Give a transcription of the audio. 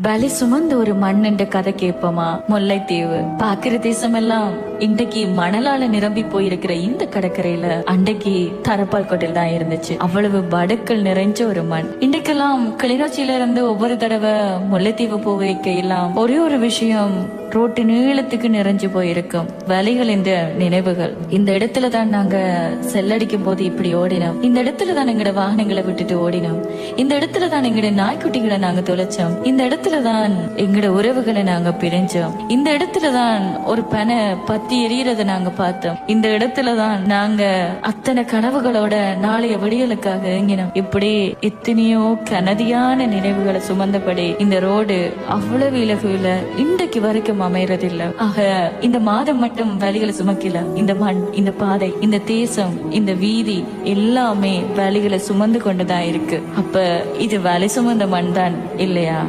வலி சுமந்த ஒரு மண்ணுன்ற கதை கேட்போமா? முல்லைத்தீவு பாக்குற தேசமெல்லாம் இன்றைக்கு மணலால நிரம்பி போயிருக்கிற இந்த கடற்கரையில அன்றைக்கு தரப்பால் கொட்டில் தான் இருந்துச்சு. அவ்வளவு வடுக்கள் நிறைஞ்ச ஒரு மண். இன்றைக்கெல்லாம் கிளிநொச்சியில இருந்து ஒவ்வொரு தடவை முல்லைத்தீவு போகைக்கெல்லாம் ஒரே ஒரு விஷயம் ரோட்டு நீளத்துக்கு நிறைஞ்சு போயிருக்கும். வலிகள் என்ற நினைவுகள். இந்த இடத்துல தான் நாங்க செல்லடிக்கும் போது இப்படி ஓடினோம். இந்த இடத்துல தான் எங்கட வாகனங்களை விட்டுட்டு ஓடினோம். இந்த இடத்துல தான் எங்கட நாய்க்குட்டிகளை நாங்க தொலைச்சோம். இந்த இடத்துலதான் எங்கட உறவுகளை நாங்க பிரிஞ்சோம். இந்த இடத்துலதான் ஒரு பனை பத்தி எரியறத நாங்க பார்த்தோம். இந்த இடத்துலதான் நாங்க அத்தனை கனவுகளோட நாளைய விடியலுக்காக இயங்கினோம். இப்படி எத்தனையோ கனதியான நினைவுகளை சுமந்தபடி இந்த ரோடு அவ்வளவு இலகுல இன்றைக்கு வரைக்கும் அமையறதில்லை. ஆக இந்த மாதம் மட்டும் வலிகளை சுமக்கல. இந்த மண், இந்த பாதை, இந்த தேசம், இந்த வீதி எல்லாமே வலிகளை சுமந்து கொண்டுதான் இருக்கு. அப்ப இது வலி சுமந்த மண் தான் இல்லையா?